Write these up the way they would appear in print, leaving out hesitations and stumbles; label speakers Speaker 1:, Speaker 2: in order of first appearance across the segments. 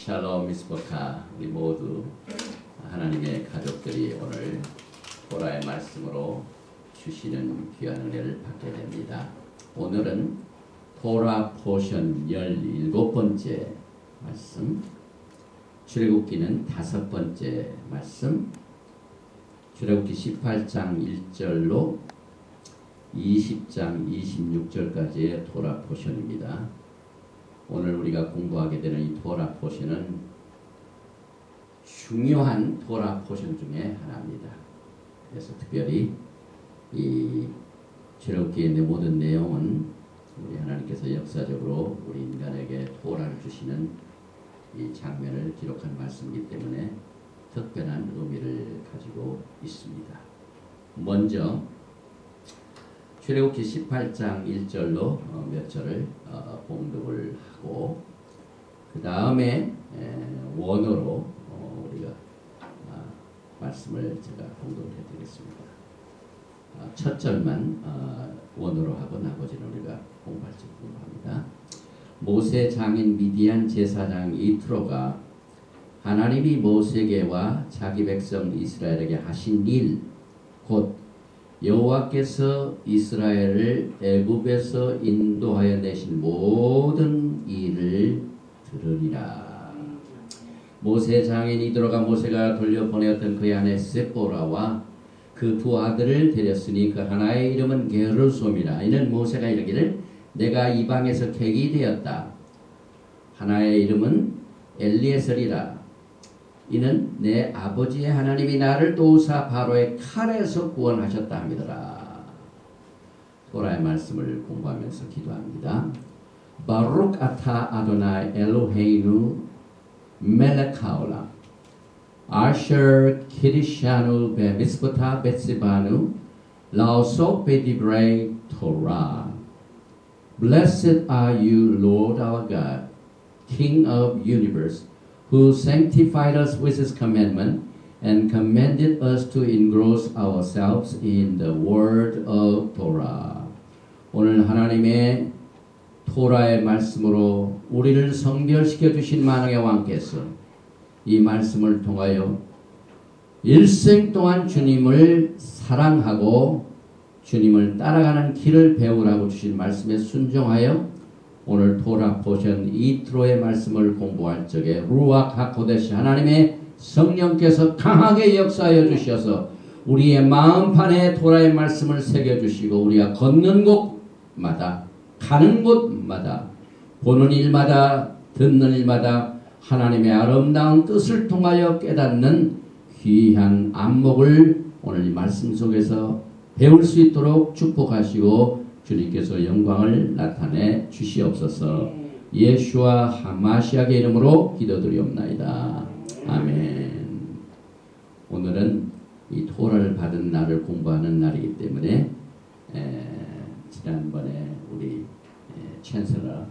Speaker 1: 샬롬 미스버카 우리 모두 하나님의 가족들이 오늘 토라의 말씀으로 주시는 귀한 은혜를 받게 됩니다. 오늘은 토라 포션 17번째 말씀, 출애굽기는 5번째 말씀, 출애굽기 18장 1절로 20장 26절까지의 토라 포션입니다. 오늘 우리가 공부하게 되는 이 토라 포션은 중요한 토라 포션 중에 하나입니다. 그래서 특별히 이 출애굽기의 모든 내용은 우리 하나님께서 역사적으로 우리 인간에게 토라를 주시는 이 장면을 기록한 말씀이기 때문에 특별한 의미를 가지고 있습니다. 먼저 출애굽기 18장 1절로 몇 절을 봉독을 하고 그 다음에 원어로 우리가 말씀을 제가 봉독을 해드리겠습니다. 첫 절만 원어로 하고 나머지는 우리가 공부할 줄 공부합니다. 모세 장인 미디안 제사장 이트로가 하나님이 모세에게와 자기 백성 이스라엘에게 하신 일 곧 여호와께서 이스라엘을 애굽에서 인도하여 내신 모든 일을 들으리라. 모세 장인 이드로가 모세가 돌려보내었던 그의 아내 세포라와 그 두 아들을 데렸으니 그 하나의 이름은 게르솜이라. 이는 모세가 이르기를 내가 이방에서 객이 되었다. 하나의 이름은 엘리에셀이라. 이는 내 아버지의 하나님이 나를 도우사 바로의 칼에서 구원하셨다 하미더라. 토라의 말씀을 공부하면서 기도합니다. 바룩 아타 아도나이 엘로헤이누 멜레카올라 아셔 키리샤누 베미스보타 베시바누 라오소 베디브레이 토라. Blessed are you, Lord our God, King of universe, who sanctified us with his commandment and commanded us to engross ourselves in the word of Torah. 오늘 하나님의 토라의 말씀으로 우리를 성별시켜 주신 만왕의 왕께서 이 말씀을 통하여 일생 동안 주님을 사랑하고 주님을 따라가는 길을 배우라고 주신 말씀에 순종하여 오늘 토라 포션 이트로의 말씀을 공부할 적에 루아크 하코데시 하나님의 성령께서 강하게 역사하여 주셔서 우리의 마음판에 토라의 말씀을 새겨주시고 우리가 걷는 곳마다 가는 곳마다 보는 일마다 듣는 일마다 하나님의 아름다운 뜻을 통하여 깨닫는 귀한 안목을 오늘 이 말씀 속에서 배울 수 있도록 축복하시고 주님께서 영광을 나타내 주시옵소서. 예수와 하마시아의 이름으로 기도드리옵나이다. 아멘. 오늘은 이 토라를 받은 날을 공부하는 날이기 때문에 지난번에 우리 챈슬러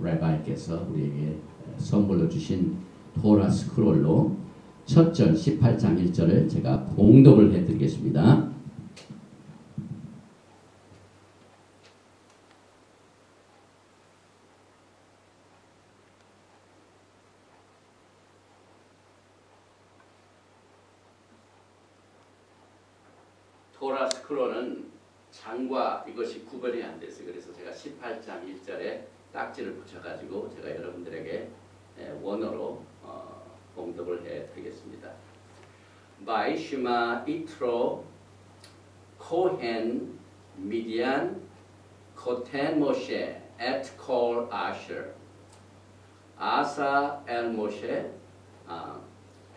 Speaker 1: 레바이께서 우리에게 선물로 주신 토라 스크롤로 첫 절 18장 1절을 제가 봉독을 해드리겠습니다. 토라 스크롤은 장과 이것이 구별이 안 됐어요. 그래서 제가 18장 1절에 딱지를 붙여가지고 제가 여러분들에게 원어로 봉독을 해드리겠습니다. By Shema Yitro Kohen Midian Koten Moshe et Kol Asher Asa El Moshe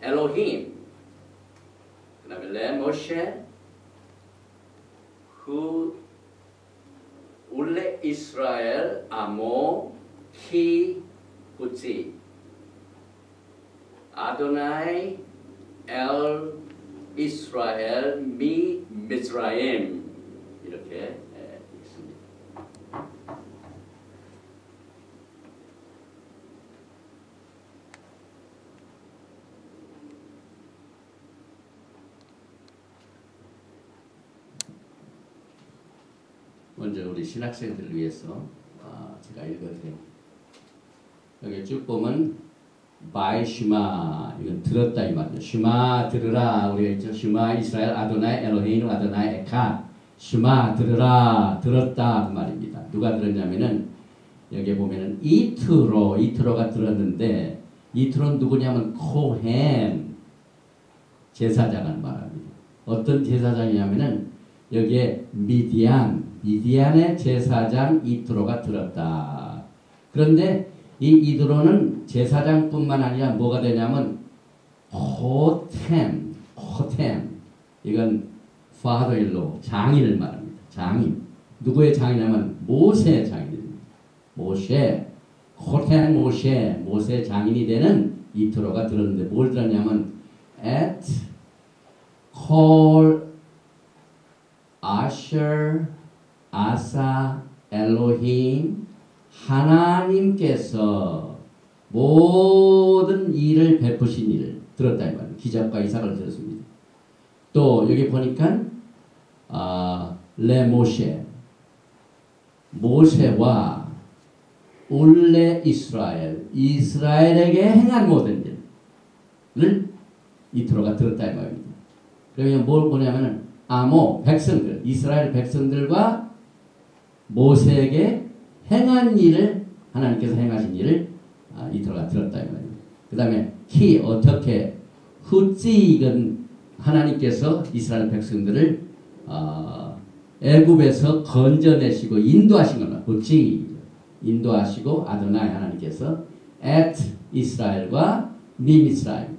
Speaker 1: Elohim 그 다음에 Le Moshe hu ulle Israel amo ki hutzi Adonai el Israel mi Mizraim 이렇게 읽습니다. 먼저 우리 신학생들을 위해서 제가 읽어드립니다. 여기 쭉 보면 by 슈마 이건 들었다 이 말이죠. 슈마 들으라 우리가 있죠. 슈마 이스라엘 아도나이 엘로헤이누 아도나이 에카 슈마 들으라 들었다 그 말입니다. 누가 들었냐면은 여기 보면은 이트로가 들었는데 이트로는 누구냐면 코헨 제사장을 말합니다. 어떤 제사장이냐면은 여기에 미디안의 제사장 이트로가 들었다. 그런데 이 이드로는 제사장뿐만 아니라 뭐가 되냐면 호템 이건 father-in-law 장인을 말합니다. 장인 누구의 장이냐면 모세의 장인입니다. 호템 모세 장인이 되는 이트로가 들었는데 뭘 들었냐면 at call Asher 아사 엘로힘 하나님께서 모든 일을 베푸신 일을 들었다 이 말이에요. 기적과 이삭을 들었습니다. 또 여기 보니까 모세와 울레 이스라엘에게 행한 모든 일을 이트로가 들었다 이 말입니다. 그러면 뭘 보냐면은 백성들 이스라엘 백성들과 모세에게 행한 일을 하나님께서 행하신 일을 이트로가 들었다 이 말입니다. 그 다음에 어떻게 이건 하나님께서 이스라엘 백성들을 애굽에서 건져내시고 인도하신 겁니다. 인도하시고 아도나이 하나님께서 at 이스라엘과 미미스라임은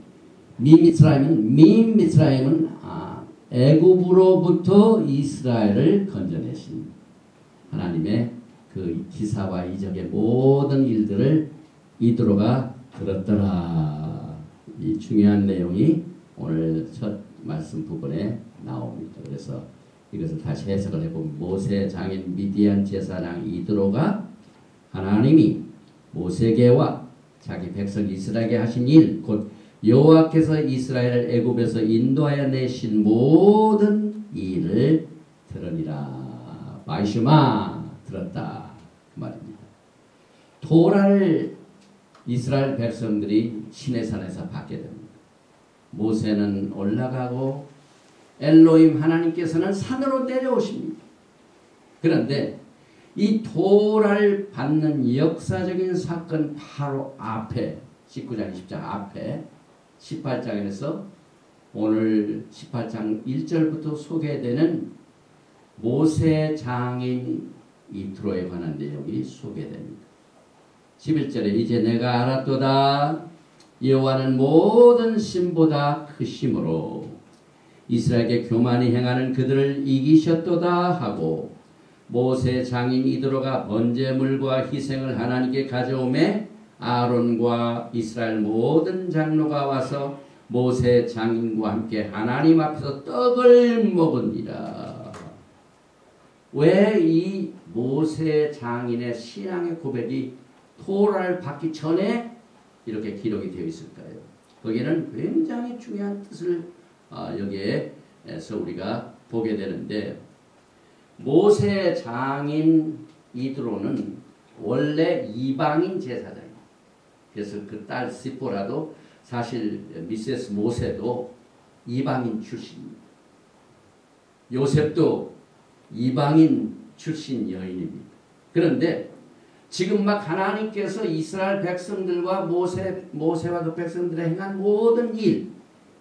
Speaker 1: 애굽으로부터 이스라엘을 건져내신 하나님의 그 기사와 이적의 모든 일들을 이드로가 들었더라. 이 중요한 내용이 오늘 첫 말씀 부분에 나옵니다. 그래서 이것을 다시 해석을 해보면 모세 장인 미디안 제사장 이드로가 하나님이 모세에게와 자기 백성 이스라엘에게 하신 일, 곧 여호와께서 이스라엘을 애굽에서 인도하여 내신 모든 일을 들으니라. 마이슈마 들었다 그 말입니다. 토라를 이스라엘 백성들이 시내산에서 받게 됩니다. 모세는 올라가고 엘로힘 하나님께서는 산으로 내려오십니다. 그런데 이 토라를 받는 역사적인 사건 바로 앞에 19장 20장 앞에 18장에서 오늘 18장 1절부터 소개되는 모세 장인 이트로에 관한 내용이 소개됩니다. 11절에 이제 내가 알았도다 여호와는 모든 신보다 크심으로 이스라엘에게 교만히 행하는 그들을 이기셨도다 하고 모세 장인 이드로가 번제물과 희생을 하나님께 가져오매 아론과 이스라엘 모든 장로가 와서 모세 장인과 함께 하나님 앞에서 떡을 먹으니라. 왜 이 모세 장인의 신앙의 고백이 토라를 받기 전에 이렇게 기록이 되어 있을까요? 거기는 굉장히 중요한 뜻을 여기에서 우리가 보게 되는데 모세 장인 이드로는 원래 이방인 제사장입니다. 그래서 그 딸 시포라도 사실 미세스 모세도 이방인 출신입니다. 요셉도 이방인 출신 여인입니다. 그런데 지금 막 하나님께서 이스라엘 백성들과 모세와 그 백성들의 행한 모든 일,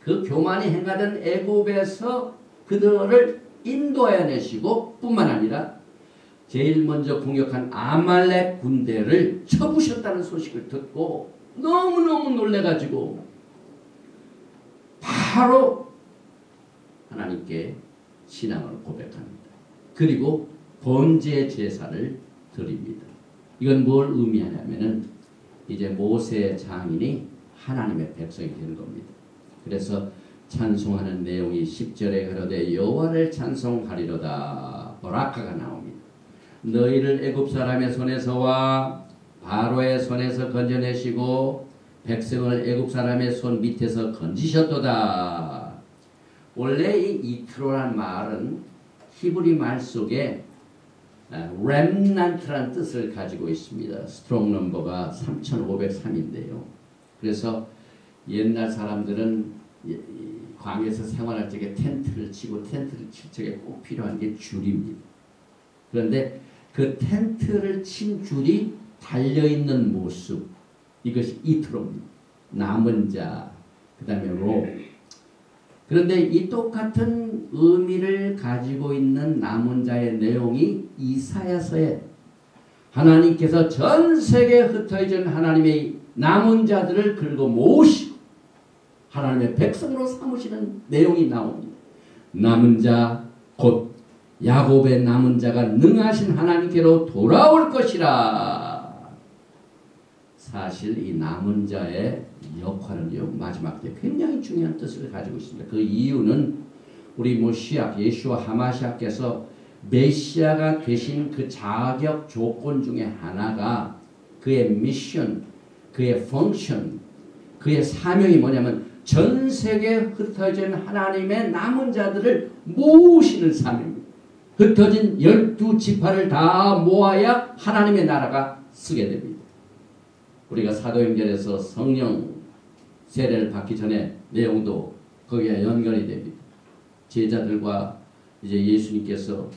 Speaker 1: 그 교만이 행하던 애굽에서 그들을 인도해 내시고 뿐만 아니라 제일 먼저 공격한 아말렉 군대를 쳐부셨다는 소식을 듣고 너무너무 놀래가지고 바로 하나님께 신앙을 고백합니다. 그리고 번제 제사를 드립니다. 이건 뭘 의미하냐면은 이제 모세 장인이 하나님의 백성이 되는 겁니다. 그래서 찬송하는 내용이 10절에 가로되 여호와를 찬송하리로다 보라카가 나옵니다. 너희를 애굽 사람의 손에서와 바로의 손에서 건져내시고 백성을 애굽 사람의 손 밑에서 건지셨도다. 원래 이 이트로란 말은 히브리 말 속에 렘넌트라는 뜻을 가지고 있습니다. 스트롱 넘버가 3503인데요. 그래서 옛날 사람들은 광야에서 생활할 적에 텐트를 치고 텐트를 칠 적에 꼭 필요한 게 줄입니다. 그런데 그 텐트를 친 줄이 달려있는 모습, 이것이 이트로입니다. 남은 자, 그 다음에 로. 그런데 이 똑같은 의미를 가지고 있는 남은 자의 내용이 이사야서에 하나님께서 전 세계에 흩어진 하나님의 남은 자들을 긁어 모으시고 하나님의 백성으로 삼으시는 내용이 나옵니다. 남은 자, 곧 야곱의 남은 자가 능하신 하나님께로 돌아올 것이라. 사실 이 남은 자의 역할은요, 마지막 때 굉장히 중요한 뜻을 가지고 있습니다. 그 이유는 우리 모시아, 예수와 하마시아께서 메시아가 되신 그 자격 조건 중에 하나가 그의 미션, 그의 펑션, 그의 사명이 뭐냐면 전 세계에 흩어진 하나님의 남은 자들을 모으시는 사명입니다. 흩어진 12지파를 다 모아야 하나님의 나라가 쓰게 됩니다. 우리가 사도행전에서 성령 세례를 받기 전에 내용도 거기에 연결이 됩니다. 제자들과 이제 예수님께서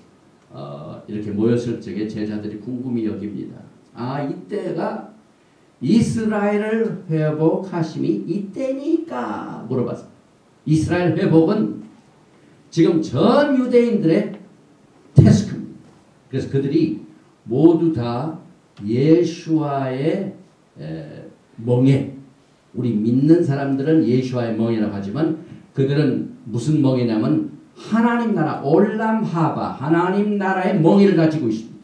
Speaker 1: 이렇게 모였을 적에 제자들이 궁금히 여깁니다. 아, 이때가 이스라엘을 회복하심이 이때니까 물어봤습니다. 이스라엘 회복은 지금 전 유대인들의 태스크입니다. 그래서 그들이 모두 다 예수와의 멍에, 우리 믿는 사람들은 예수와의 멍이라고 하지만 그들은 무슨 멍이냐면 하나님 나라, 올람하바, 하나님 나라의 멍이를 가지고 있습니다.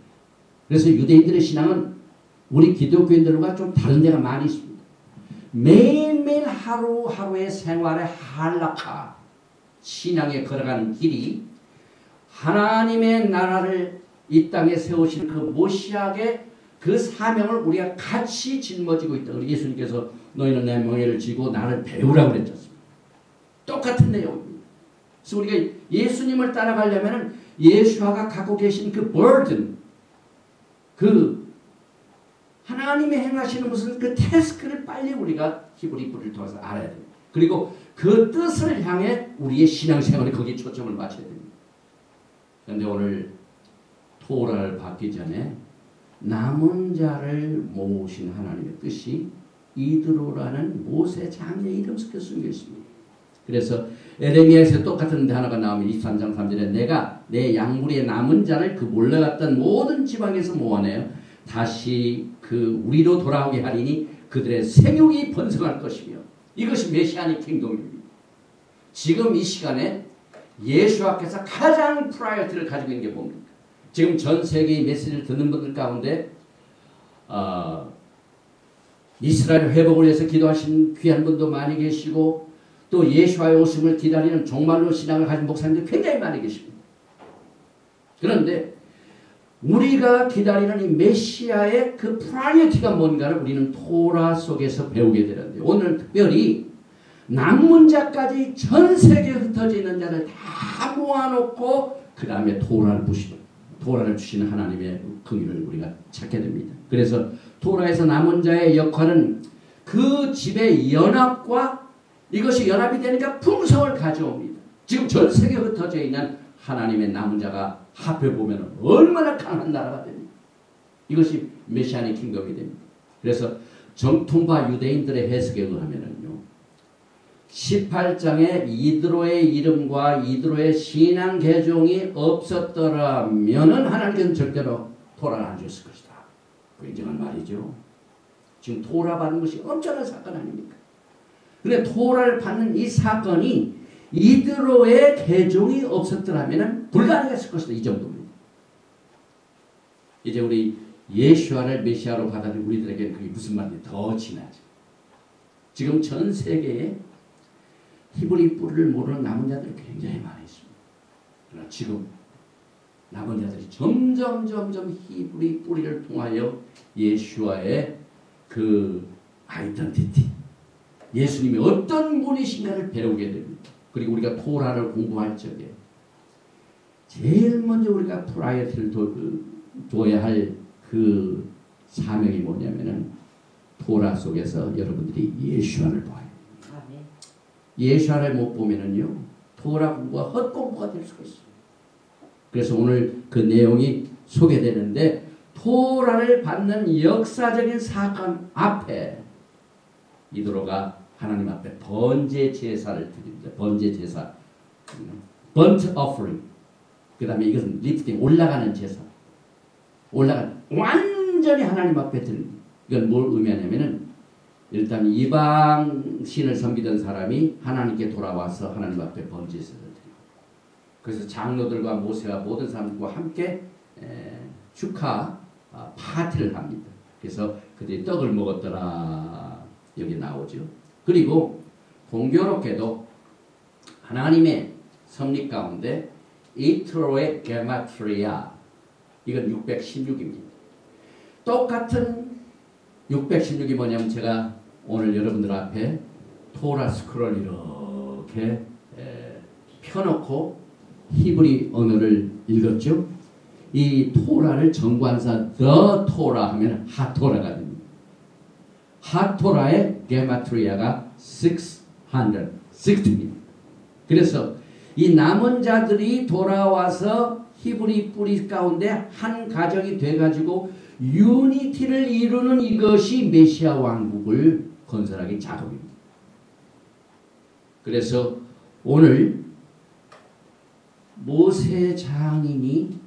Speaker 1: 그래서 유대인들의 신앙은 우리 기독교인들과 좀 다른 데가 많이 있습니다. 매일매일 하루하루의 생활의 한락화, 신앙에 걸어가는 길이 하나님의 나라를 이 땅에 세우신 그 모시아의 그 사명을 우리가 같이 짊어지고 있다. 예수님께서 너희는 내 멍에를 쥐고 나를 배우라고 그랬지 않습니까? 똑같은 내용입니다. 그래서 우리가 예수님을 따라가려면 예수와가 갖고 계신 그 burden, 그 하나님이 행하시는 무슨 그 태스크를 빨리 우리가 히브리 뿌리를 통해서 알아야 됩니다. 그리고 그 뜻을 향해 우리의 신앙생활에 거기에 초점을 맞춰야 됩니다. 그런데 오늘 토라를 받기 전에 남은 자를 모으신 하나님의 뜻이 이드로라는 모세 장의 이름 속에 숨겨 있습니다. 그래서 에레미야에서 똑같은 데 하나가 나오면 23장 3절에 내가 내 양무리의 남은 자를 그 몰려갔던 모든 지방에서 모아내어 다시 그 우리로 돌아오게 하리니 그들의 생육이 번성할 것이며 이것이 메시아닉 킹덤입니다. 지금 이 시간에 예수와께서 가장 프라이어티를 가지고 있는 게 뭡니까? 지금 전 세계의 메시지를 듣는 분들 가운데 이스라엘 회복을 위해서 기도하신 귀한 분도 많이 계시고 또 예수와의 오심을 기다리는 정말로 신앙을 가진 목사님들 굉장히 많이 계십니다. 그런데 우리가 기다리는 이 메시아의 그 프라이어티가 뭔가를 우리는 토라 속에서 배우게 되는데 오늘 특별히 남은 자까지 전 세계에 흩어져 있는 자를 다 모아놓고 그 다음에 토라를 주시는 하나님의 긍휼을 우리가 찾게 됩니다. 그래서 토라에서 남은 자의 역할은 그 집의 연합과 이것이 연합이 되니까 풍성을 가져옵니다. 지금 전 세계에 흩어져 있는 하나님의 남은 자가 합해보면 얼마나 강한 나라가 됩니다. 이것이 메시아닉 킹덤이 됩니다. 그래서 정통파 유대인들의 해석에 의하면은요, 18장에 이드로의 이름과 이드로의 신앙 계종이 없었더라면은 하나님께서는 절대로 토라를 안 줬을 것이다. 굉장한 말이죠. 지금 토라 받는 것이 엄청난 사건 아닙니까? 그런데 토라를 받는 이 사건이 이드로의 계종이 없었더라면 불가능했을 것이다. 이 정도입니다. 이제 우리 예수와를 메시아로 받아들인 우리들에게 그게 무슨 말인지 더 지나죠. 지금 전 세계에 히브리 뿌리를 모르는 남은 자들이 굉장히 많이 있습니다. 그러나 지금 남은 자들이 점점 히브리 뿌리를 통하여 예수와의 그 아이덴티티, 예수님이 어떤 분이신가를 배우게 됩니다. 그리고 우리가 토라를 공부할 적에 제일 먼저 우리가 프라이어티를 둬야 할 그 사명이 뭐냐면은 토라 속에서 여러분들이 예수아를 봐요.
Speaker 2: 아멘.
Speaker 1: 예수아를 못 보면은요, 토라 공부가 헛공부가 될 수가 있어요. 그래서 오늘 그 내용이 소개되는데, 토라를 받는 역사적인 사건 앞에 이드로가 하나님 앞에 번제 제사를 드립니다. 번제 제사, burnt offering. 그 다음에 이것은 리프팅, 올라가는 제사. 완전히 하나님 앞에 드립니다. 이건 뭘 의미하냐면은, 일단 이방 신을 섬기던 사람이 하나님께 돌아와서 하나님 앞에 번제 제사를 드립니다. 그래서 장로들과 모세와 모든 사람들과 함께 축하 파티를 합니다. 그래서 그들이 떡을 먹었더라 여기 나오죠. 그리고 공교롭게도 하나님의 섭리 가운데 이트로의 게마트리아, 이건 616입니다. 똑같은 616이 뭐냐면, 제가 오늘 여러분들 앞에 토라 스크롤 이렇게 펴놓고 히브리 언어를 읽었죠. 이 토라를 정관사 the 토라 하면 하토라가 됩니다. 하토라의 게마트리아가 660입니다. 그래서 이 남은 자들이 돌아와서 히브리 뿌리 가운데 한 가정이 돼가지고 유니티를 이루는 이것이 메시아 왕국을 건설하기 작업입니다. 그래서 오늘 모세 장인이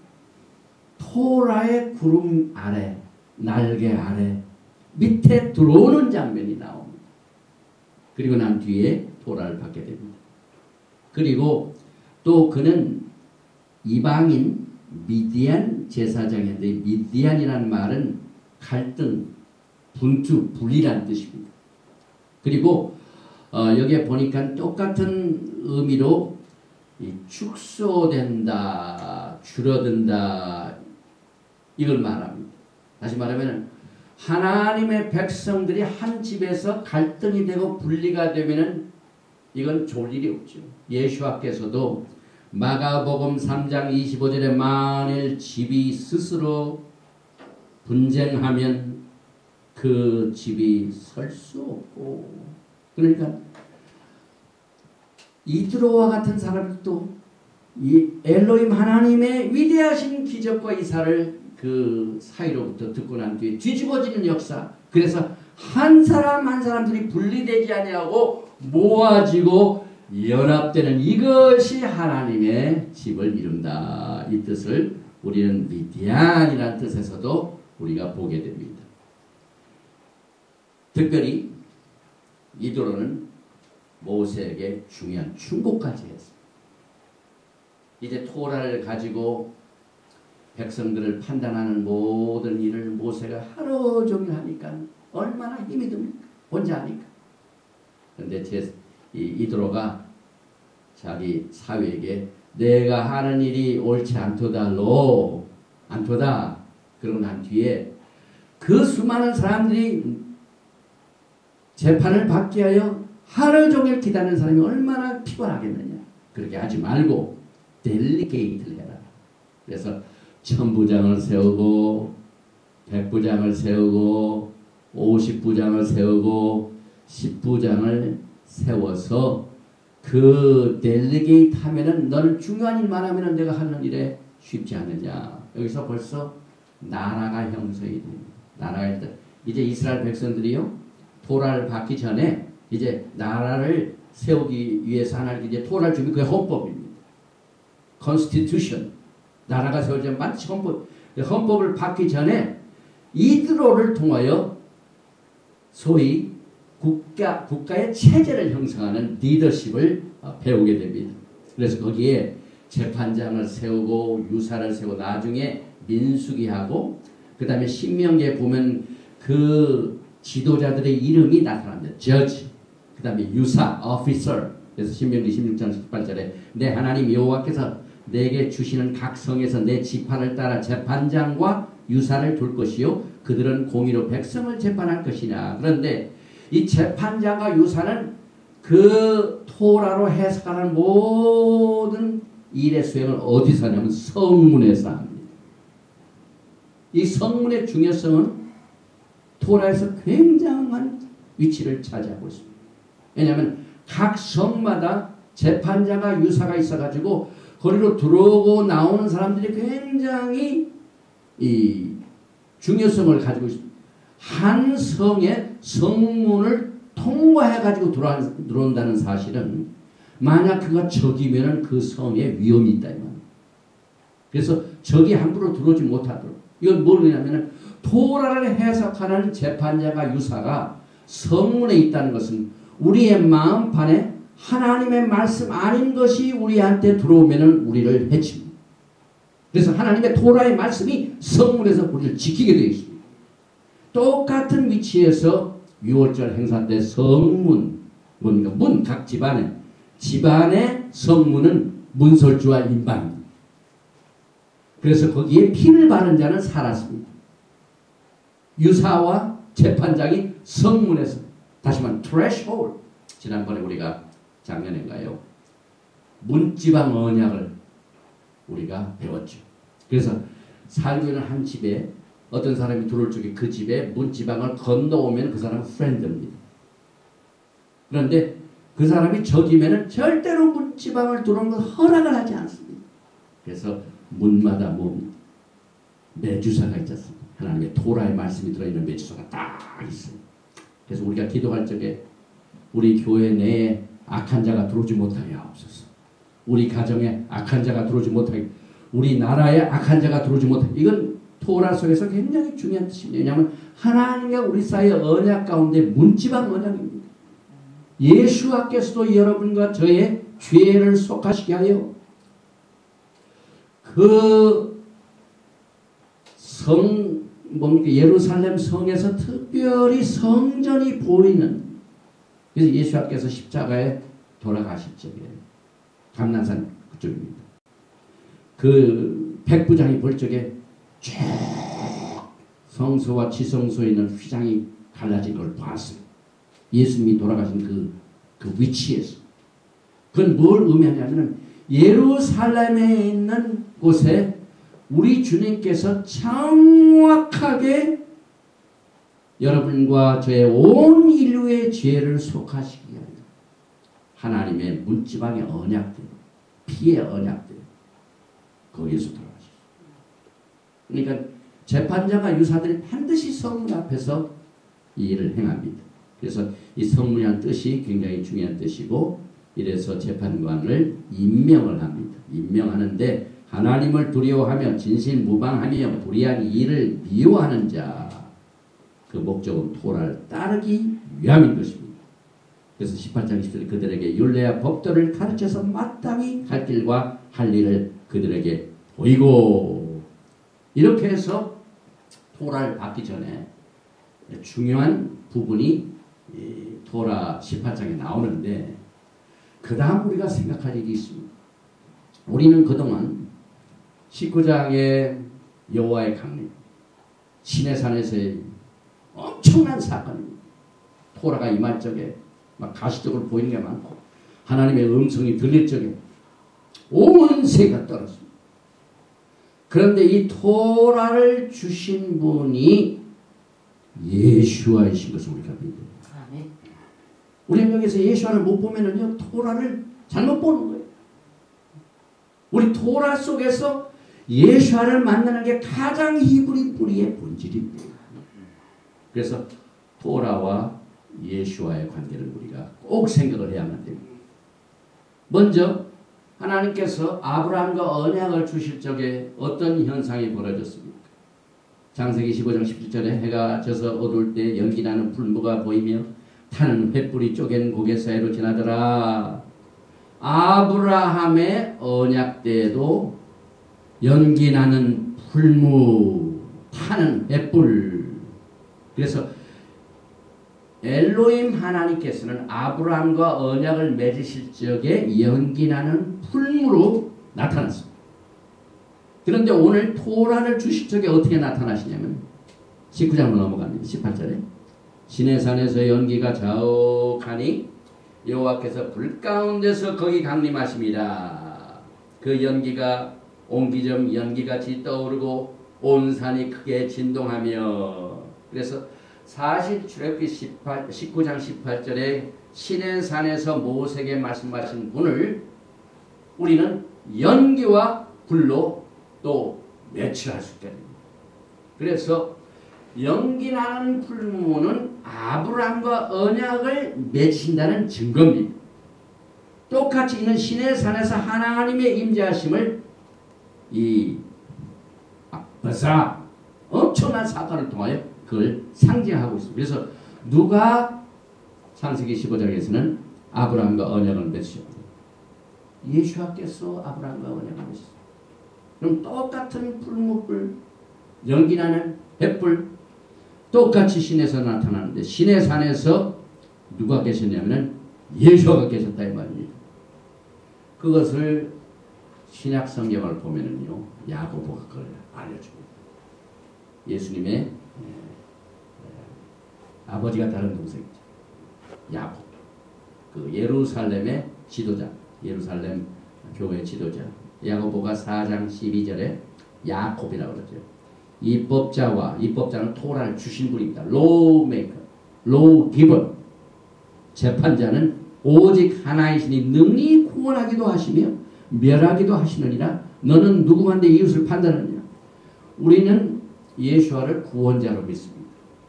Speaker 1: 토라의 구름 아래, 날개 아래 밑에 들어오는 장면이 나옵니다. 그리고 난 뒤에 토라를 받게 됩니다. 그리고 또 그는 이방인 미디안 제사장인데, 미디안이라는 말은 갈등, 분투, 분리란 뜻입니다. 그리고 여기에 보니까 똑같은 의미로 축소된다, 줄어든다, 이걸 말합니다. 다시 말하면 하나님의 백성들이 한 집에서 갈등이 되고 분리가 되면은 이건 좋을 일이 없죠. 예수께서도 마가복음 3장 25절에 만일 집이 스스로 분쟁하면 그 집이 설 수 없고, 그러니까 이드로와 같은 사람들도 이 엘로힘 하나님의 위대하신 기적과 이사를 그 사이로부터 듣고 난 뒤에 뒤집어지는 역사, 그래서 한 사람 한 사람들이 분리되지 아니하고 모아지고 연합되는 이것이 하나님의 집을 이룬다, 이 뜻을 우리는 미디안이라는 뜻에서도 우리가 보게 됩니다. 특별히 이드로는 모세에게 중요한 충고까지 했습니다. 이제 토라를 가지고 백성들을 판단하는 모든 일을 모세가 하루 종일 하니까 얼마나 힘이 듭니까? 혼자 하니까. 그런데 이드로가 자기 사위에게 내가 하는 일이 옳지 않도다, 않도다. 그러고 난 뒤에 그 수많은 사람들이 재판을 받게 하여 하루 종일 기다리는 사람이 얼마나 피곤하겠느냐. 그렇게 하지 말고 델리게이트를 해라. 그래서 1000부장을 세우고 100부장을 세우고 50부장을 세우고 10부장을 세워서 그 델리게이트 하면은 너는 중요한 일만 하면은 내가 하는 일에 쉽지 않느냐. 여기서 벌써 나라가 형성이 됩니다. 나라가 일단 이제 이스라엘 백성들이요, 토라를 받기 전에 이제 나라를 세우기 위해서 하나님께 이제 토라를 주면 그게 헌법입니다. Constitution. 나라가 세워지면 마치 헌법을 받기 전에 이드로를 통하여 소위 국가의 체제를 형성하는 리더십을 배우게 됩니다. 그래서 거기에 재판장을 세우고 유사를 세우고 나중에 민수기하고 그 다음에 신명기에 보면 그 지도자들의 이름이 나타납니다. Judge, 그 다음에 유사, Officer. 그래서 신명기 16장 18절에 내 하나님 여호와께서 내게 주시는 각 성에서 내 지파를 따라 재판장과 유사를 둘 것이요 그들은 공의로 백성을 재판할 것이냐. 그런데 이 재판장과 유사는 그 토라로 해석하는 모든 일의 수행을 어디서 하냐면 성문에서 합니다. 이 성문의 중요성은 토라에서 굉장한 위치를 차지하고 있습니다. 왜냐하면 각 성마다 재판자가 유사가 있어가지고 거리로 들어오고 나오는 사람들이 굉장히 이 중요성을 가지고 있습니다. 한 성의 성문을 통과해가지고 들어온다는 사실은 만약 그가 적이면 그 성에 위험이 있다. 그래서 적이 함부로 들어오지 못하도록. 이건 뭐냐면 토라를 해석하는 재판자가 유사가 성문에 있다는 것은 우리의 마음판에 하나님의 말씀 아닌 것이 우리한테 들어오면 우리를 해칩니다. 그래서 하나님의 토라의 말씀이 성문에서 우리를 지키게 되어 있습니다. 똑같은 위치에서 유월절 행사 때 성문, 문, 각 집안의 성문은 문설주와 인방입니다. 그래서 거기에 피를 바른 자는 살았습니다. 유사와 재판장이 성문에서 다시 말하면 threshold, 지난번에 우리가 작년인가요? 문지방 언약을 우리가 배웠죠. 그래서 살고 있는 한 집에 어떤 사람이 들어올 적에 그 집에 문지방을 건너오면 그 사람은 프렌드입니다. 그런데 그 사람이 적이면 절대로 문지방을 들어오는 걸 허락을 하지 않습니다. 그래서 문마다 매주사가 있지 않습니까? 하나님의 토라의 말씀이 들어있는 매주사가 딱 있어요. 그래서 우리가 기도할 적에 우리 교회 내에 악한 자가 들어오지 못하게 하옵소서. 우리 가정에 악한 자가 들어오지 못하게, 우리 나라에 악한 자가 들어오지 못하게. 이건 토라 속에서 굉장히 중요한 뜻입니다. 왜냐하면 하나님과 우리 사이의 언약 가운데 문지방 언약입니다. 예수께서도 여러분과 저의 죄를 속하시게 하여 그 예루살렘 성에서 특별히 성전이 보이는, 그래서 예수께서 십자가에 돌아가실 적에 감난산 그쪽입니다. 그 백부장이 볼 적에 쭉 성소와 지성소에 있는 휘장이 갈라진 걸 봤어요. 예수님이 돌아가신 그 위치에서. 그건 뭘 의미하냐면 예루살렘에 있는 곳에 우리 주님께서 정확하게 여러분과 저의 온 인류의 죄를 속하시기 위하여 하나님의 문지방의 언약들, 피의 언약들, 거기에서 돌아가셨어요. 그러니까 재판자가 유사들이 반드시 성문 앞에서 이 일을 행합니다. 그래서 이 성문이라는 뜻이 굉장히 중요한 뜻이고, 이래서 재판관을 임명을 합니다. 임명하는데 하나님을 두려워하며 진실무방하며 불의한 일을 미워하는 자, 그 목적은 토라를 따르기 위함인 것입니다. 그래서 18장 20절에 그들에게 율례와 법도를 가르쳐서 마땅히 갈 길과 할 일을 그들에게 보이고, 이렇게 해서 토라를 받기 전에 중요한 부분이 토라 18장에 나오는데, 그 다음 우리가 생각할 일이 있습니다. 우리는 그동안 19장의 여호와의 강림, 시내산에서의 엄청난 사건입니다. 토라가 임할 적에 막 가시적으로 보이는 게 많고 하나님의 음성이 들릴 적에 온 세계가 떨었습니다. 그런데 이 토라를 주신 분이 예수와이신 것을 우리가 믿어요. 우리 여기서 예수와를 못 보면은요, 토라를 잘못 보는 거예요. 우리 토라 속에서 예수와를 만나는 게 가장 히브리 뿌리의 본질입니다. 그래서 토라와 예수와의 관계를 우리가 꼭 생각을 해야만 됩니다. 먼저 하나님께서 아브라함과 언약을 주실 적에 어떤 현상이 벌어졌습니까? 창세기 15장 17절에 해가 져서 어두울 때 연기나는 풀무가 보이며 타는 횃불이 쪼갠 고개 사이로 지나더라. 아브라함의 언약 때에도 연기나는 풀무, 타는 횃불. 그래서 엘로힘 하나님께서는 아브라함과 언약을 맺으실 적에 연기나는 풀무로 나타났습니다. 그런데 오늘 토라를 주실 적에 어떻게 나타나시냐면 19장으로 넘어갑니다. 18절에 시내산에서 연기가 자욱하니 여호와께서 불 가운데서 거기 강림하십니다. 그 연기가 옹기점 연기같이 떠오르고 온 산이 크게 진동하며, 그래서 사실 출애굽기 19장 18절에 시내산에서 모세에게 말씀하신 분을 우리는 연기와 불로 또 매치할 수 있다. 그래서 연기나는 불무는 아브라함과 언약을 맺힌다는 증거입니다. 똑같이 이는 시내산에서 하나님의 임재하심을 이 아빠사 엄청난 사건을 통하여 그걸 상징하고 있습니다. 그래서 누가 창세기 15장에서는 아브라함과 언약을 맺으셨고 예수와께서 아브라함과 언약을 맺으셨어요. 그럼 똑같은 풀무불, 연기나는 횃불 똑같이 시내에서 나타나는데 시내산에서 누가 계셨냐면 예수가 계셨다 이 말입니다. 그것을 신약 성경을 보면은요 야고보가 그걸 알려줍니다. 예수님의 아버지가 다른 동생이죠. 야곱. 그 예루살렘의 지도자, 예루살렘 교회 지도자. 야고보가 4장 12절에 야곱이라고 그러죠. 입법자는 토라를 주신 분입니다. 로우 메이커, 로우 기버. 재판자는 오직 하나이시니 능히 구원하기도 하시며 멸하기도 하시느니라. 너는 누구한테 이웃을 판단하느냐. 우리는 예수와를 구원자로 믿습니다.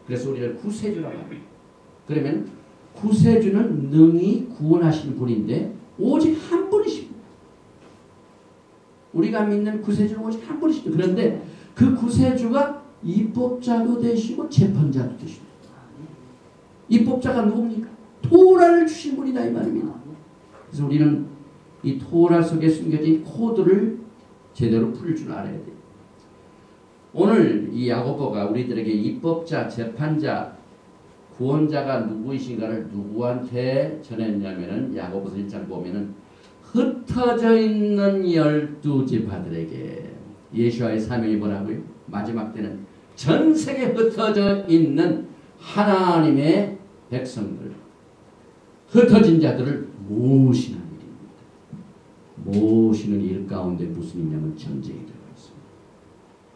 Speaker 1: 그래서 우리를 구세주라고 합니다. 그러면 구세주는 능히 구원하시는 분인데 오직 한 분이십니다. 우리가 믿는 구세주는 오직 한 분이십니다. 그런데 그 구세주가 입법자도 되시고 재판자도 되십니다. 입법자가 누굽니까? 토라를 주신 분이다 이 말입니다. 그래서 우리는 이 토라 속에 숨겨진 코드를 제대로 풀 줄 알아야 돼요. 오늘 이 야고보가 우리들에게 입법자, 재판자, 구원자가 누구이신가를 누구한테 전했냐면은 야고보서 1장 보면은 흩어져 있는 12지파들에게 예수와의 사명이 뭐라고요? 마지막 때는 전 세계에 흩어져 있는 하나님의 백성들, 흩어진 자들을 모으시는 일입니다. 모으시는 일 가운데 무슨 일이냐면 전쟁이 들어가 있습니다.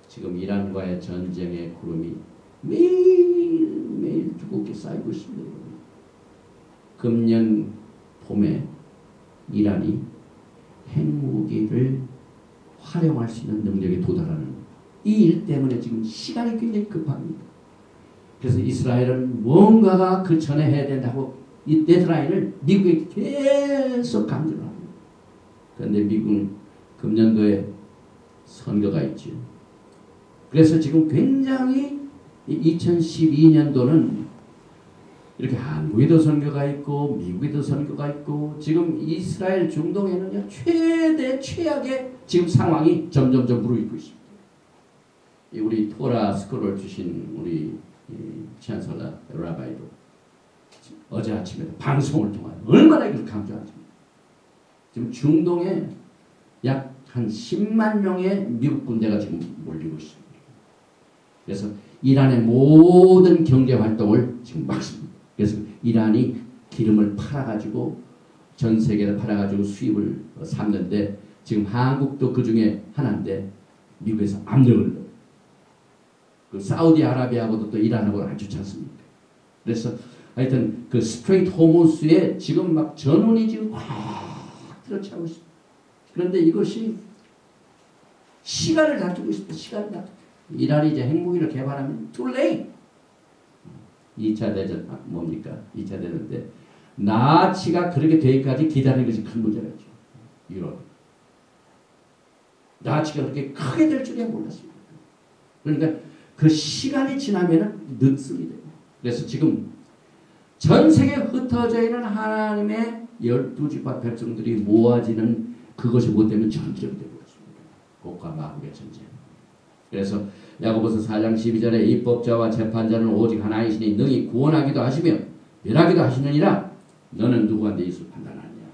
Speaker 1: 지금 이란과의 전쟁의 구름이 매일 두껍게 쌓이고 있습니다. 금년 봄에 이란이 핵무기를 활용할 수 있는 능력에 도달하는 이 일 때문에 지금 시간이 굉장히 급합니다. 그래서 이스라엘은 뭔가가 그 전에 해야 된다고 이 데드라인을 미국에 계속 강조를 합니다. 그런데 미국은 금년도에 선거가 있죠. 그래서 지금 굉장히 2012년도는 이렇게 한국에도 선거가 있고 미국에도 선거가 있고 지금 이스라엘 중동에는요 최대 최악의 지금 상황이 점점점 무르익고 있습니다. 우리 토라 스크롤 주신 우리 찬설라 라바이도 어제 아침에 방송을 통하여 얼마나 이걸 강조하십니까? 지금 중동에 약 한 10만 명의 미국 군대가 지금 몰리고 있습니다. 그래서 이란의 모든 경제 활동을 지금 막습니다. 그래서 이란이 기름을 팔아가지고 전 세계에 팔아가지고 수입을 삼는데 지금 한국도 그 중에 하나인데 미국에서 압력을 그 사우디아라비아하고도 또 이란하고는 안 좋지 않습니까? 그래서 하여튼 그 스트레이트 호모스에 지금 막 전운이 지금 확 들어차고 있습니다. 그런데 이것이 시간을 다투고 있습니다. 시간을 다투고. 이란이 이제 핵무기를 개발하면 too late. 2차 대전 뭡니까? 2차 대전 때 나치가 그렇게 되기까지 기다리는 것이 큰 문제가 있죠. 유럽. 나치가 그렇게 크게 될 줄이야 몰랐습니다. 그러니까 그 시간이 지나면은 늦습니다. 그래서 지금 전 세계에 흩어져 있는 하나님의 12지파 백성들이 모아지는 그것이 뭐 때문에 전쟁이 되고 있습니다. 곡과 마국의 전쟁. 그래서 야고보서 4장 12절에 입법자와 재판자는 오직 하나이시니 능히 구원하기도 하시며 멸하기도 하시느니라. 너는 누구한테 이웃을 판단하느냐.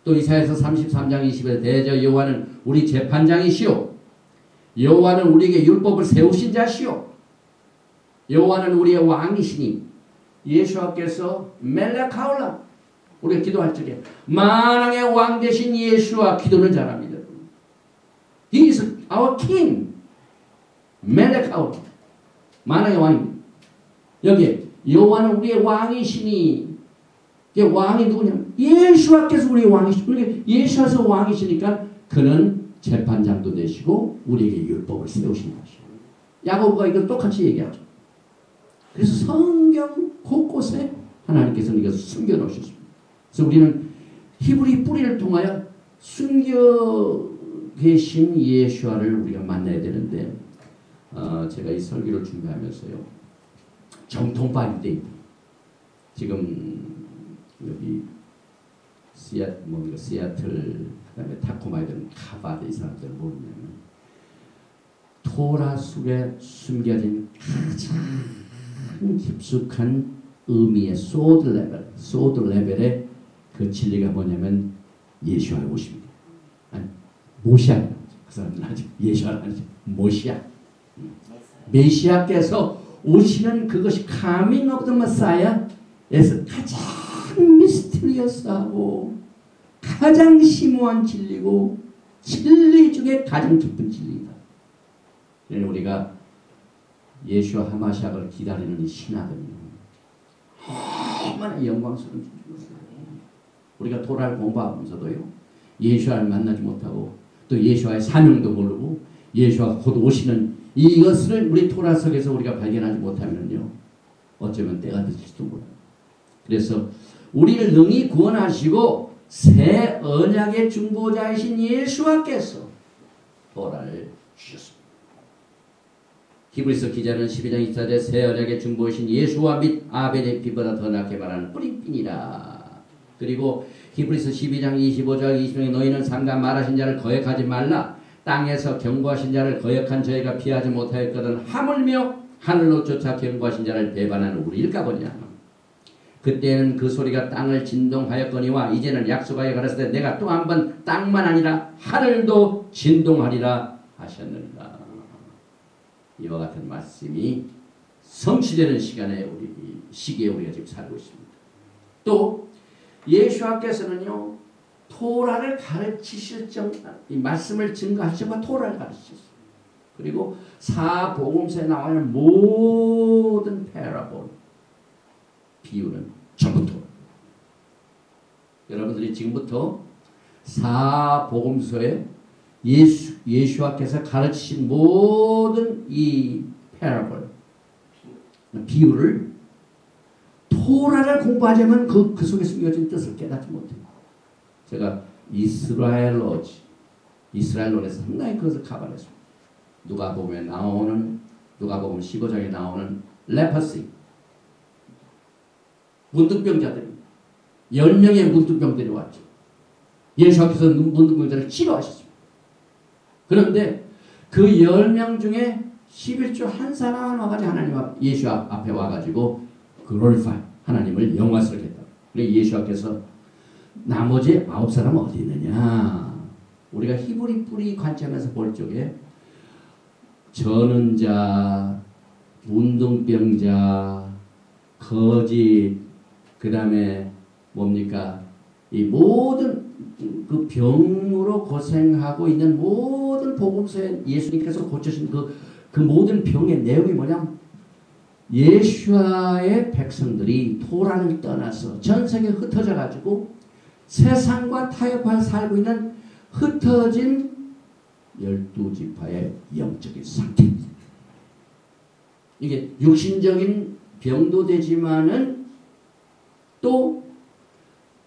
Speaker 1: 또 이사야서 33장 20에 대저 여호와는 우리 재판장이시오. 여호와는 우리에게 율법을 세우신 자시오. 여호와는 우리의 왕이시니 예수와께서 멜레카올라 우리가 기도할 적에 만왕의 왕 대신 예수와 기도는 잘합니다. He is our king. 멜레카올라 만왕의 왕입니다. 여기 여호와는 우리의 왕이시니, 왕이 누구냐면 예수와께서 우리의 왕이시니, 그러니까 예수와서 왕이시니까 그는 재판장도 되시고 우리에게 율법을 세우신 것이에요. 야고보가 이걸 똑같이 얘기하죠. 그래서 성경 곳곳에 하나님께서는 이것을 숨겨놓으셨습니다. 그래서 우리는 히브리 뿌리를 통하여 숨겨 계신 예수와를 우리가 만나야 되는데, 제가 이 설교를 준비하면서요, 정통파인데 지금 여기 시애틀 그다음에 타코마에 있는 카바드, 이 사람들 모르냐면 토라 속에 숨겨진 가장 깊숙한 의미의 소드 레벨의 그 진리가 뭐냐면 예수와의 오십니다. 아니, 모시아. 그 사람들은 아직 예수와는 아니죠. 모시아. 메시아께서 오시는 그것이 coming of the Messiah에서 가장 미스터리어스하고 가장 심오한 진리고 진리 중에 가장 깊은 진리이다. 그래서 우리가 예수와 하마시아를 기다리는 이 신학은요, 얼마나 영광스러운 진리였어요. 우리가 토라를 공부하면서도요, 예수와를 만나지 못하고 또 예수와의 사명도 모르고 예수와 곧 오시는 이것을 우리 토라 속에서 우리가 발견하지 못하면요, 어쩌면 때가 늦을지도 몰라요. 그래서 우리를 능히 구원하시고 새 언약의 중보자이신 예수와께서 토라를 주셨습니다. 히브리서 기자는 12장 24절 새 언약의 중보이신 예수와 및 아벨의 피보다 더 낫게 말하는 뿌린핀이라. 그리고 히브리서 12장 25절 20절에 너희는 상간 말하신 자를 거역하지 말라. 땅에서 경고하신 자를 거역한 저희가 피하지 못하였거든 하물며 하늘로 쫓아 경고하신 자를 배반하는 우리일까 보냐. 그때는 그 소리가 땅을 진동하였거니와 이제는 약속하여 가라사대 내가 또 한 번 땅만 아니라 하늘도 진동하리라 하셨느니라. 이와 같은 말씀이 성취되는 시기에 우리가 지금 살고 있습니다. 또 예수께서는요, 토라를 가르치실 이 말씀을 증거하시고 토라를 가르치셨어요. 그리고 사복음서에 나와 있는 모든 패러볼, 비유는 전부 토라. 여러분들이 지금부터 사복음서에 예수께서 가르치신 모든 이 패러볼, 비유를 토라를 공부하자면 그 속에 숨겨진 뜻을 깨닫지 못해요. 제가 이스라엘론에서 상당히 그것을 가발했습니다. 누가복음에 나오는, 누가복음 15장에 나오는 레퍼시, 문둥병자들이 10명의 문둥병들이 왔죠. 예수께서 문둥병자를 치료하셨습니다. 그런데 그 10명 중에 11조 한 사람만 와가지고 하나님 예수 앞에 와가지고 글로리파이, 하나님을 영화스럽게 했다. 그리고 예수께서 나머지 9사람은 어디 있느냐. 우리가 히브리 뿌리 관점에서 볼 적에 저는 자, 문둥병자, 거짓, 그 다음에 뭡니까? 이 모든 그 병으로 고생하고 있는 모든 복음서에 예수님께서 고쳐신 그 모든 병의 내용이 뭐냐면 예수와의 백성들이 토라를 떠나서 전 세계에 흩어져 가지고 세상과 타협하여 살고 있는 흩어진 12지파의 영적인 상태입니다. 이게 육신적인 병도 되지만은 또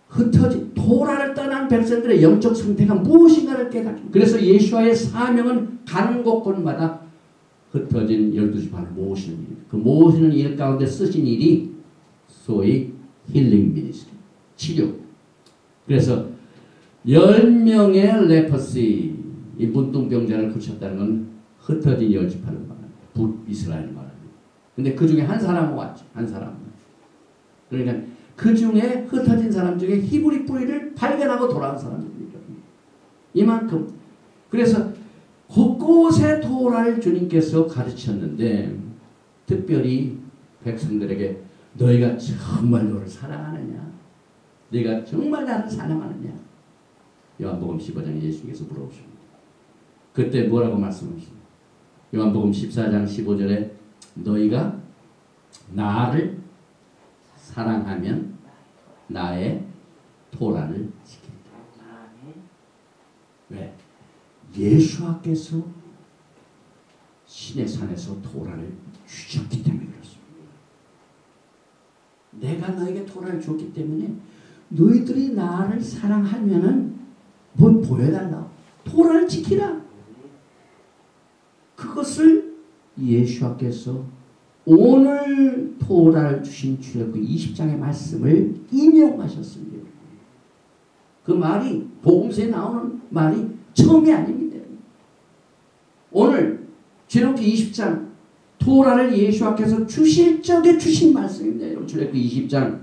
Speaker 1: 흩어진 토라를 떠난 백성들의 영적 상태가 무엇인가를 깨닫고, 그래서 예수와의 사명은 가는 곳곳마다 흩어진 12지파를 모으시는 일, 그 모으시는 일 가운데 쓰신 일이 소위 힐링 미니스트리, 치료. 그래서 10명의 레퍼시, 이 문둥병자를 고쳤다는 건 흩어진 10지파를 말합니다. 북이스라엘을 말합니다. 근데 그 중에 한 사람은 왔죠. 한 사람은. 그러니까 그 중에 흩어진 사람 중에 히브리 뿌리를 발견하고 돌아온 사람들이니까. 이만큼. 그래서 곳곳에 토라를 주님께서 가르쳤는데 특별히 백성들에게 너희가 정말 너를 사랑하느냐? 너희가 정말 나를 사랑하느냐? 요한복음 15장에 예수께서 물어보십니다. 그때 뭐라고 말씀하십니까? 요한복음 14장 15절에 너희가 나를 사랑하면 나의 토라를 지킨다. 왜? 예수와께서 신의 산에서 토라를 주셨기 때문에 그렇습니다. 내가 너에게 토라를 줬기 때문에 너희들이 나를 사랑하면은 뭘 보여달라. 토라를 지키라. 그것을 예수와께서 오늘 토라를 주신 출애굽기 20장의 말씀을 인용하셨습니다. 그 말이 복음서에 나오는 말이 처음이 아닙니다. 오늘 출애굽기 20장 토라를 예수와께서 주실 적에 주신 말씀입니다. 출애굽기 20장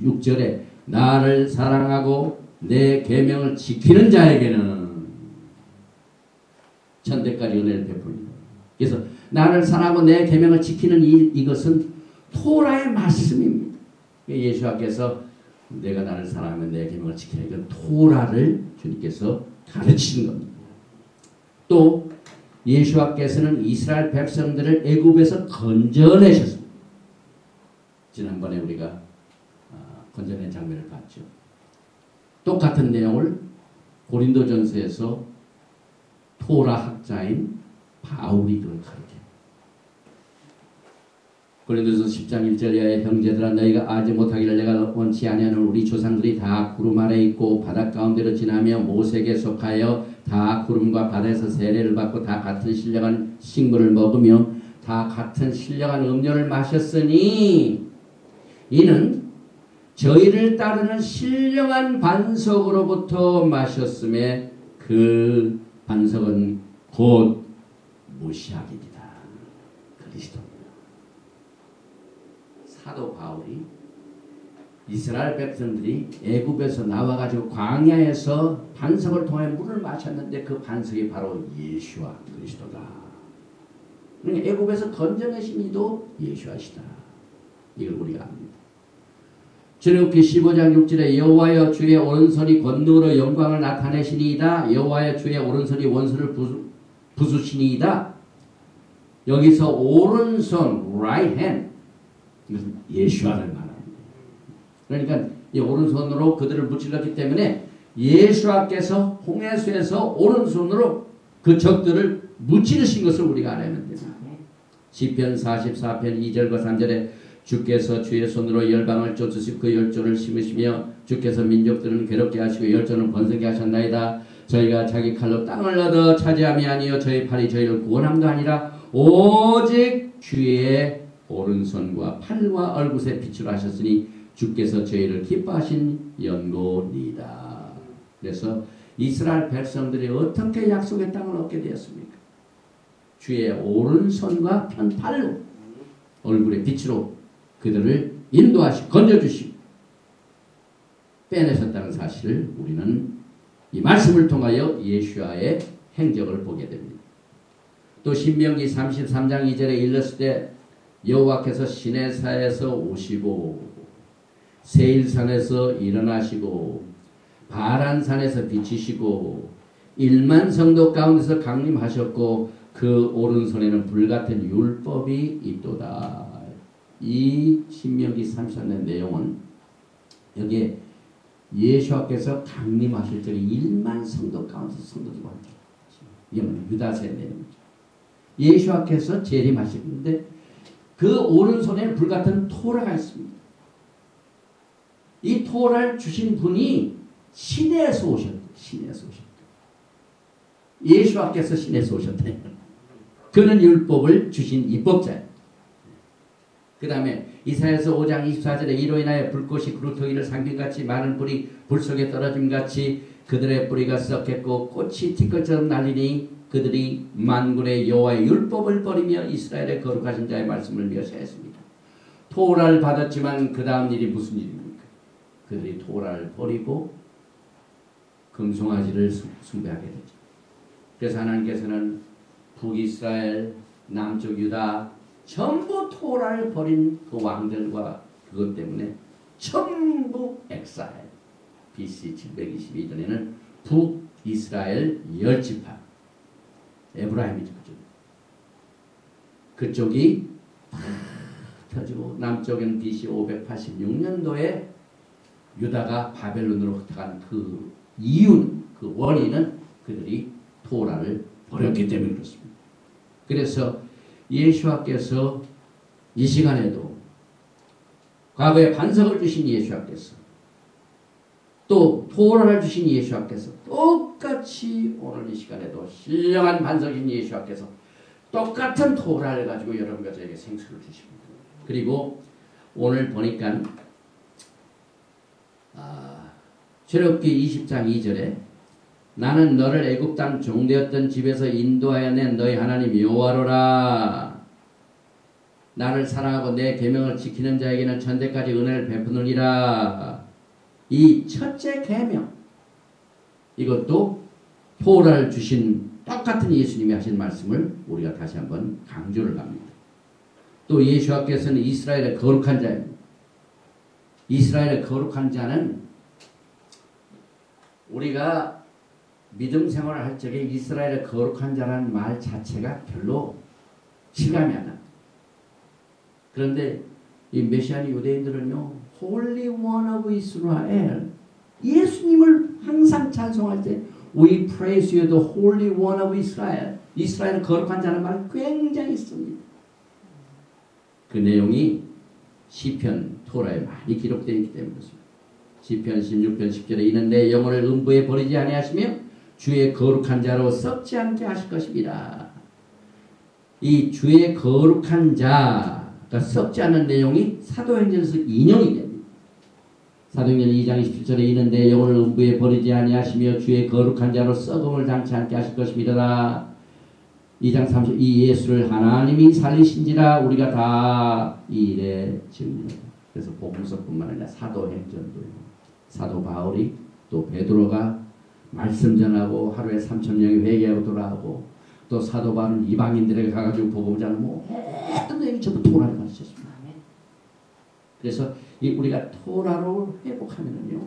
Speaker 1: 6절에 나를 사랑하고 내 계명을 지키는 자에게는 천대까지 은혜를 베풉니다. 그래서 나를 사랑하고 내 계명을 지키는 이것은 토라의 말씀입니다. 예수와께서 내가 나를 사랑하면 내 계명을 지키라. 이건 토라를 주님께서 가르치는 겁니다. 또 예수와께서는 이스라엘 백성들을 애굽에서 건져내셨습니다. 지난번에 우리가 건져낸 장면을 봤죠. 똑같은 내용을 고린도전서에서 토라 학자인 바울이 그걸 가르쳐요. 고린도서 10장 1절에 형제들아 너희가 알지 못하기를 내가 원치 아니하는 우리 조상들이 다 구름 아래 있고 바닷 가운데로 지나며 모세에게 속하여 다 구름과 바다에서 세례를 받고 다 같은 신령한 식물을 먹으며 다 같은 신령한 음료를 마셨으니 이는 저희를 따르는 신령한 반석으로부터 마셨음에 그 반석은 곧 무시하기이다. 그리스도입니다. 사도 바울이 이스라엘 백성들이 애굽에서 나와가지고 광야에서 반석을 통해 물을 마셨는데 그 반석이 바로 예수와 그리스도다. 그러니까 애굽에서 건져내신 이도 예수하시다. 이걸 우리가 압니다. 출애굽기 15장 6절에 여호와여 주의 오른손이 권능으로 영광을 나타내시니이다. 여호와여 주의 오른손이 원수를 부수시니이다. 여기서 오른손 right hand 이것은 예수와를 말합니다. 그러니까 이 오른손으로 그들을 무찔렀기 때문에 예수와께서 홍해수에서 오른손으로 그 적들을 무찌르신 것을 우리가 알아야 됩니다. 시편 44편 2절과 3절에 주께서 주의 손으로 열방을 쫓으시고 그 열조를 심으시며 주께서 민족들은 괴롭게 하시고 열조는 번성케 하셨나이다. 저희가 자기 칼로 땅을 얻어 차지함이 아니요 저희 팔이 저희를 구원함도 아니라 오직 주의 오른손과 팔과 얼굴에 빛으로 하셨으니 주께서 저희를 기뻐하신 연고니이다. 그래서 이스라엘 백성들이 어떻게 약속의 땅을 얻게 되었습니까? 주의 오른손과 편팔로 얼굴의 빛으로 그들을 인도하시고 건져주시고 빼내셨다는 사실을 우리는 이 말씀을 통하여 예수와의 행적을 보게 됩니다. 또 신명기 33장 2절에 일렀을 때 여호와께서 시내산에서 오시고 세일산에서 일어나시고 바란산에서 비치시고 1만 성도 가운데서 강림하셨고 그 오른손에는 불같은 율법이 있도다. 이 신명기 33년 내용은 여기에 예수께서 강림하실 적에 1만 성도 가운데서 성도들과 함께 이건 유다서의 내용이죠. 예수께서 재림하시는데 그 오른손에 불같은 토라가 있습니다. 이 토라를 주신 분이 시내에서 오셨대요. 시내에서 오셨대요. 예수께서 시내에서 오셨대요. 그는 율법을 주신 입법자예요. 그 다음에 이사야서 5장 24절에 이로 인하여 불꽃이 그루터기를 상긴같이 많은 불이 불 속에 떨어짐같이 그들의 뿌리가 썩겠고 꽃이 티끌처럼 날리니 그들이 만군의 여호와의 율법을 버리며 이스라엘의 거룩하신 자의 말씀을 멸시했습니다. 토라를 받았지만 그 다음 일이 무슨 일입니까? 그들이 토라를 버리고 금송아지를 숭배하게 되죠. 그래서 하나님께서는 북이스라엘, 남쪽 유다 전부 토라를 버린 그 왕들과 그것 때문에 전부 엑사일 BC 722년에는 북이스라엘 10지파 에브라임이죠. 그쪽이 팍 터지고 남쪽은 BC 586년도에 유다가 바벨론으로 흩어간 그 이유는, 그 원인은 그들이 토라를 버렸기 때문에 그렇습니다. 그래서 예수와께서 이 시간에도 과거에 반석을 주신 예수와께서 또 토라를 주신 예수와께서 똑같이 오늘 이 시간에도 신령한 반석인 예수와께서 똑같은 토라를 가지고 여러분과 저에게 생수를 주십니다. 그리고 오늘 보니까 출애굽기 20장 2절에 나는 너를 애굽 땅 종되었던 집에서 인도하여 낸 너희 하나님 여호와로라. 나를 사랑하고 내 계명을 지키는 자에게는 천대까지 은혜를 베푸느니라. 이 첫째 계명, 이것도 토라를 주신 똑같은 예수님이 하신 말씀을 우리가 다시 한번 강조를 합니다. 또 예수와께서는 이스라엘의 거룩한 자입니다. 이스라엘의 거룩한 자는 우리가 믿음 생활을 할 적에 이스라엘의 거룩한 자라는 말 자체가 별로 실감이 안 납니다. 그런데 이 메시아니 유대인들은요, Holy One of Israel, 예수님을 항상 찬송할 때 We praise you, the Holy One of Israel. 이스라엘의 거룩한 자는 말 굉장히 씁니다. 그 내용이 시편 토라에 많이 기록되어 있기 때문에 그렇습니다. 시편 16편 10절에 이는 내 영혼을 음부에 버리지 아니하시며 주의 거룩한 자로 썩지 않게 하실 것입니다. 이 주의 거룩한 자가 썩지 않는 내용이 사도행전에서 인용이 됩니다. 사도행전 2장 27절에 이는 내 영혼을 음부에 버리지 아니하시며 주의 거룩한 자로 썩음을 당치 않게 하실 것입니다. 2장 30, 이 예수를 하나님이 살리신지라 우리가 다 이 일에 증인이다. 그래서 복음서뿐만 아니라 사도행전도요. 사도 바울이 또 베드로가 말씀 전하고 하루에 3,000명이 회개하고 돌아오고 또 사도 바울은 이방인들에게 가가지고 복음 전하고 모든 내용이 전부 토라를 가르쳤습니다. 그래서 우리가 토라로 회복하면은요,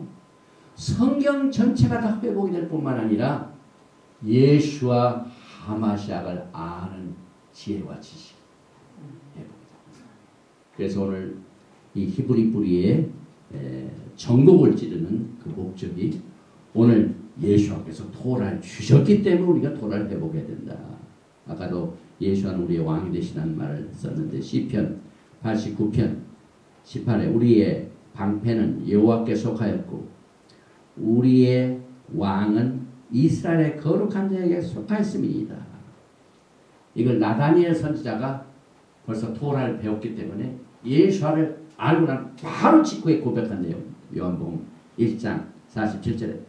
Speaker 1: 성경 전체가 다 회복이 될 뿐만 아니라 예수와 하마시아를 아는 지혜와 지식 회복이다. 그래서 오늘 이 히브리 뿌리에 전곡을 찌르는 그 목적이 오늘 예수와께서 토라를 주셨기 때문에 우리가 토라를 회복해야 된다. 아까도 예수와는 우리의 왕이 되시다는 말을 썼는데 시편 89편 18에 우리의 방패는 여호와께 속하였고 우리의 왕은 이스라엘의 거룩한 자에게 속하였음이니이다. 이걸 나다니엘 선지자가 벌써 토라를 배웠기 때문에 예수와를 알고 난 바로 직후에 고백한 내용. 요한복음 1장 47절에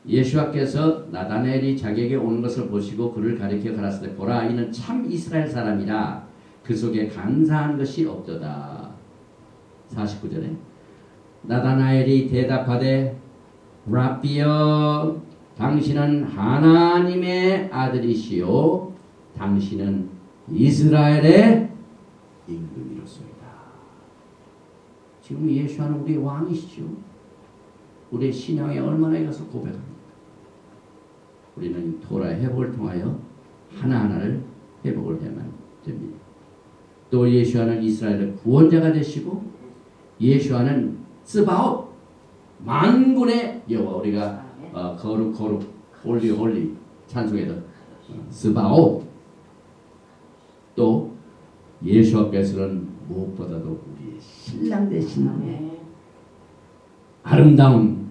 Speaker 1: 예수와께서 나다나엘이 자기에게 오는 것을 보시고 그를 가리켜 가라사대 보라 이는 참 이스라엘 사람이라 그 속에 간사한 것이 없도다. 49절에 나다나엘이 대답하되 라비여 당신은 하나님의 아들이시요 당신은 이스라엘의 임금이로소이다. 지금 예수와는 우리의 왕이시죠. 우리의 신앙에 얼마나 이것을 고백합니까? 우리는 토라의 회복을 통하여 하나하나를 회복을 해야만 됩니다. 또 예수와는 이스라엘의 구원자가 되시고 예수와는 스바옷 만군의 여호와 우리가 거룩 홀리 홀리 찬송에도 스바옷 또 예수와께서는 무엇보다도 우리의 신랑 되신 아름다운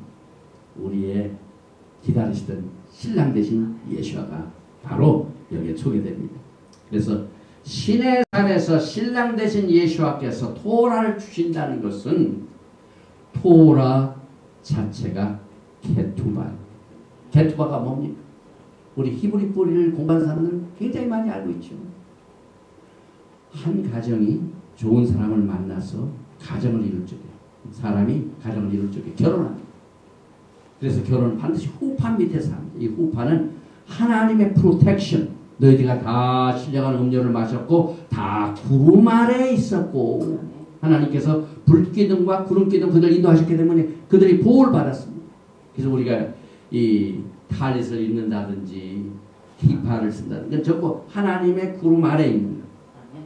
Speaker 1: 우리의 기다리시던 신랑 되신 예수와가 바로 여기에 소개됩니다. 그래서 신의 산에서 신랑 되신 예수와께서 토라를 주신다는 것은 토라 자체가 케투바. 케투바가 뭡니까? 우리 히브리 뿌리를 공부한 사람들은 굉장히 많이 알고 있죠. 한 가정이 좋은 사람을 만나서 가정을 이룰 적에 사람이 가정을 이룰 적에 결혼합니다. 그래서 결혼은 반드시 후판 밑에서 합니다. 이 후판은 하나님의 프로텍션. 너희들가 다 신령한 음료를 마셨고 다 구름 아래에 있었고 하나님께서 불기둥과 구름기둥 그들을 인도하셨기 때문에 그들이 보호를 받았습니다. 그래서 우리가 이 탈릿을 입는다든지 기파를 쓴다든지 전부 하나님의 구름 아래에 있는 것,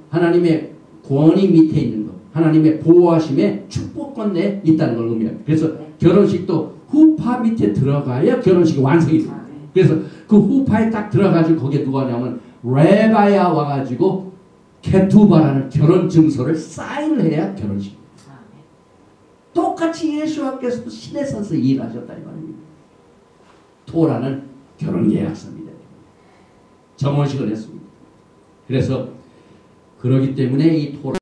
Speaker 1: 하나님의 권위 밑에 있는 것, 하나님의 보호하심에 축복권 내에 있다는 걸 의미합니다. 그래서 결혼식도 후파 밑에 들어가야 결혼식이 완성이 됩니다. 그래서 그 후파에 딱 들어가지고 거기에 누가 하냐면 레바야 와가지고 케투바라는 결혼 증서를 사인을 해야 결혼식입니다. 똑같이 예수님께서도 신의 선에서 일하셨다 이 말입니다. 토라는 결혼 계약서입니다. 정혼식을 했습니다. 그래서 그러기 때문에 이 토라